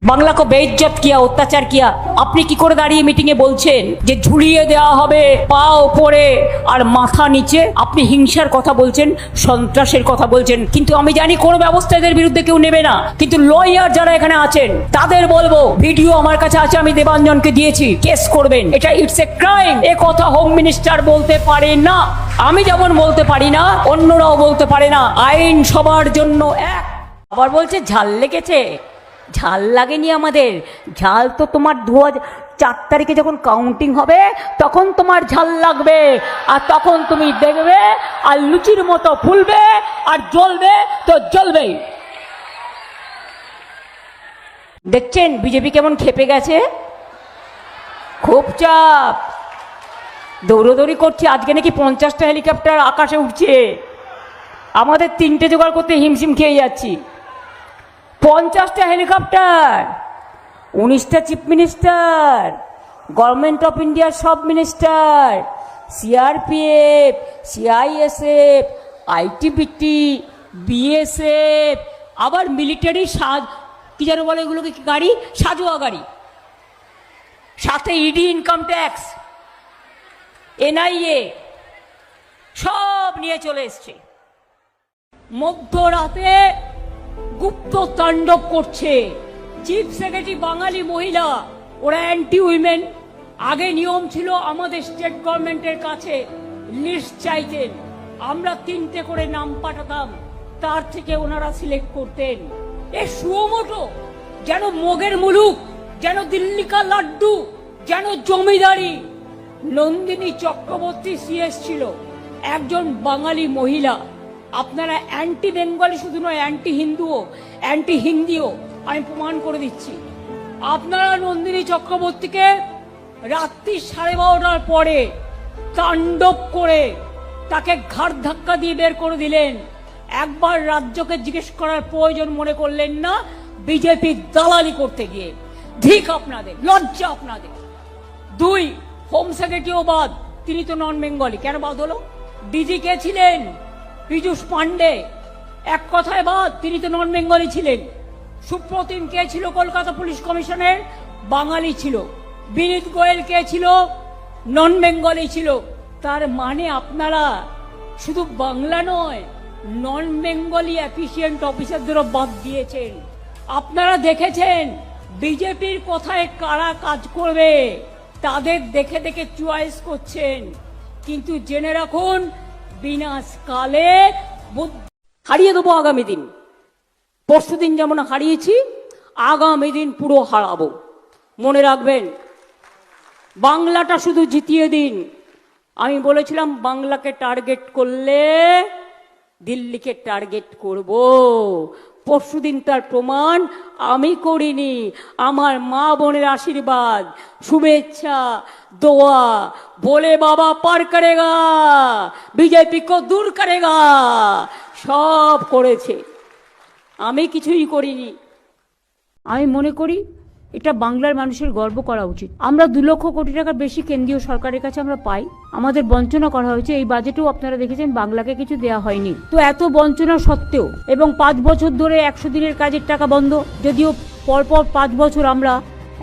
বাংলা को बेइज्जत किया অত্যাচার किया আপনি কি করে দাঁড়িয়ে মিটিং এ বলছেন যে ঝুলিয়ে দেওয়া হবে পা উপরে আর মাথা নিচে? আপনি হিংসার কথা বলছেন, সন্ত্রাসের কথা বলছেন, কিন্তু আমি জানি কোনো ব্যবস্থা এদের বিরুদ্ধে কেউ নেবে না। কিন্তু লয়ার যারা এখানে আছেন তাদের বলবো, ভিডিও আমার কাছে আছে, আমি দেবাঞ্জনকে দিয়েছি, কেস করবেন, এটা ইটস এ ক্রাইম। এ কথা হোম মিনিস্টার বলতে পারে না, আমি যেমন বলতে পারি না, অন্যরাও বলতে পারে না। আইন সবার জন্য এক। আবার বলছে ঝাল লেগেছে। ঝাল লাগেনি আমাদের, ঝাল তো তোমার 2004 তারিখে যখন কাউন্টিং হবে তখন তোমার ঝাল লাগবে, আর তখন তুমি দেখবে আর লুচির মতো ফুলবে আর জ্বলবে তো জ্বলবেই। দেখছেন বিজেপি কেমন খেপে গেছে, খুব চাপ, দৌড়দৌড়ি করছে। আজকে নাকি 50টা হেলিকপ্টার আকাশে উঠছে, আমাদের 3টে জোগাড় করতে হিমশিম খেয়ে যাচ্ছি। 50টা হেলিকপ্টার, 19টা চিফ মিনিস্টার, গভর্নমেন্ট অফ ইন্ডিয়ার সব minister, CRPF, CISF, ITBP, BSF, আবার মিলিটারি কি যেন বলে এগুলোকে, কি গাড়ি, সাজোয়া গাড়ি, সাথে ইডি, ইনকাম ট্যাক্স, এনআইএ, সব নিয়ে চলে এসছে। মধ্যরাতে গুপ্ত তাণ্ডব করছে। চিফ সেক্রেটারি বাঙালি মহিলা, ওরা অ্যান্টি উইমেন। আগে নিয়ম ছিল আমাদের স্টেট গভর্নমেন্টের কাছে লিস্ট চাইতেন, আমরা 3টে করে নাম পাঠাতাম, তার থেকে ওনারা সিলেক্ট করতেন। এ সুমোটো যেন মগের মুলুক, যেন দিল্লি কা লাড্ডু, যেন জমিদারি। নন্দিনী চক্রবর্তী সিএস ছিল, একজন বাঙালি মহিলা। আপনারা অ্যান্টি বেঙ্গলি শুধু নয়, অ্যান্টি হিন্দুও, অ্যান্টি হিন্দিও, আমি প্রমাণ করে দিচ্ছি। আপনারা নন্দিনী চক্রবর্তীকে রাত্রি 12:30টার পরে তাণ্ডব করে তাকে ঘাড় ধাক্কা দিয়ে বের করে দিলেন। একবার রাজ্যকে জিজ্ঞেস করার প্রয়োজন মনে করলেন না, বিজেপি দালালি করতে গিয়ে। ঠিক আপনাদের, লজ্জা আপনাদের। 2, হোম সেক্রেটারিও বাদ, তিনি তো নন বেঙ্গলি, কেন বাদ হলো? ডিজি কে ছিলেন? পীযূষ পান্ডে, এক কথায় বাদ, তিনি তো নন বেঙ্গলি ছিলেন। সুপ্রতিম কে ছিল কলকাতা পুলিশ কমিশনের? বাঙালি ছিল। বিনীত গোয়েল কে ছিল? নন বেঙ্গলি ছিল। তার মানে আপনারা শুধু বাংলা নয়, নন বেঙ্গলি এফিসিয়েন্ট অফিসারদেরও বাদ দিয়েছেন। আপনারা দেখেছেন বিজেপির কথায় কারা কাজ করবে, তাদের দেখে দেখে চয়েস করছেন। কিন্তু জেনে রাখুন, বিনাশকালে হারিয়ে দেবো আগামী দিন। পরশুদিন যেমন হারিয়েছি, আগামী দিন পুরো হারাবো। মনে রাখবেন, বাংলাটা শুধু জিতিয়ে দিন। আমি বলেছিলাম বাংলাকে টার্গেট করলে দিল্লিকে টার্গেট করব। পরশুদিন তার প্রমাণ আমি করিনি, আমার মা বোনের আশীর্বাদ, শুভেচ্ছা, দোয়া, বলে বাবা পার করেগা, বিজেপি কো দূর করেগা, সব করেছে। আমি কিছুই করিনি। আমি মনে করি এটা বাংলার মানুষের গর্ব করা উচিত। আমরা 2 লক্ষ কোটি টাকার বেশি কেন্দ্রীয় সরকারের কাছে আমরা পাই, আমাদের বঞ্চনা করা হয়েছে। এই বাজেটেও আপনারা দেখেছেন বাংলাকে কিছু দেয়া হয়নি। তো এত বঞ্চনা সত্ত্বেও, এবং 5 বছর ধরে 100 দিনের কাজের টাকা বন্ধ, যদিও পরপর 5 বছর আমরা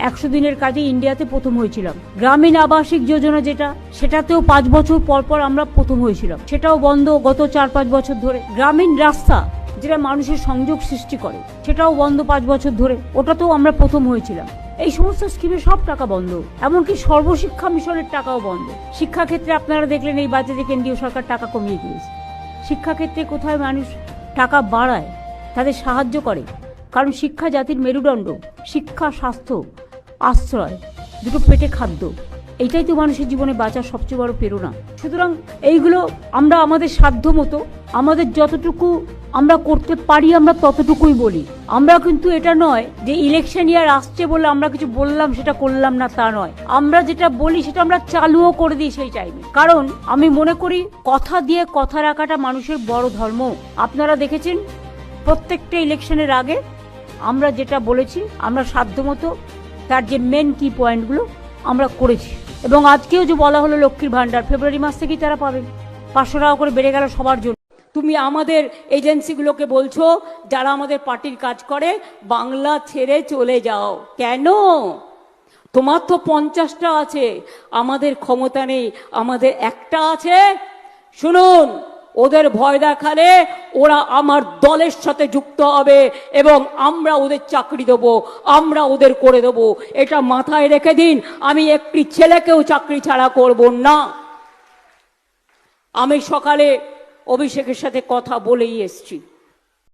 100 দিনের কাজে ইন্ডিয়াতে প্রথম হয়েছিলাম। গ্রামীণ আবাসিক যোজনা যেটা, সেটাতেও 5 বছর পরপর আমরা প্রথম হয়েছিলাম, সেটাও বন্ধ গত 4-5 বছর ধরে। গ্রামীণ রাস্তা যেটা মানুষের সংযোগ সৃষ্টি করে, সেটাও বন্ধ 5 বছর ধরে, ওটাতেও আমরা প্রথম হয়েছিলাম। এই সমস্ত স্কিমে সব টাকা বন্ধ, এমনকি সর্বশিক্ষা মিশনের টাকাও বন্ধ। শিক্ষাক্ষেত্রে আপনারা দেখলেন এই বাজেটে কেন্দ্রীয় সরকার টাকা কমিয়ে দিয়েছে। শিক্ষাক্ষেত্রে কোথায় মানুষ টাকা বাড়ায়, তাদের সাহায্য করে, কারণ শিক্ষা জাতির মেরুদণ্ড। শিক্ষা, স্বাস্থ্য, আশ্রয়, দুটো পেটে খাদ্য, এইটাই তো মানুষের জীবনে বাঁচার সবচেয়ে বড় প্রেরণা। সুতরাং এইগুলো আমরা আমাদের সাধ্য মতো, আমাদের যতটুকু আমরা করতে পারি আমরা ততটুকুই বলি। আমরা কিন্তু এটা নয় যে ইলেকশন ইয়ার আসছে বলে আমরা কিছু বললাম সেটা করলাম না, তা নয়। আমরা যেটা বলি সেটা আমরা চালুও করে দিই সেই টাইমে। কারণ আমি মনে করি কথা দিয়ে কথা রাখাটা মানুষের বড় ধর্ম। আপনারা দেখেছেন প্রত্যেকটা ইলেকশনের আগে আমরা যেটা বলেছি, আমরা সাধ্যমতো তার যে মেন কি পয়েন্টগুলো আমরা করেছি। এবং আজকেও যে বলা হলো লক্ষ্মীর ভান্ডার, ফেব্রুয়ারি মাস থেকেই তারা পাবেন। 500 টাকা করে বেড়ে গেল সবার জন্য। তুমি আমাদের এজেন্সিগুলোকে বলছো যারা আমাদের পার্টির কাজ করে বাংলা ছেড়ে চলে যাও। কেন? তোমার তো 50টা আছে, আমাদের ক্ষমতা নেই, আমাদের একটা আছে। শুনুন, ওদের ভয় দেখালে ওরা আমার দলের সাথে যুক্ত হবে এবং আমরা ওদের চাকরি দেবো, আমরা ওদের করে দেবো। এটা মাথায় রেখে দিন। আমি একটি ছেলেকেও চাকরি ছাড়া করব না। আমি সকালে অভিষেকের সাথে কথা বলেই এসছি।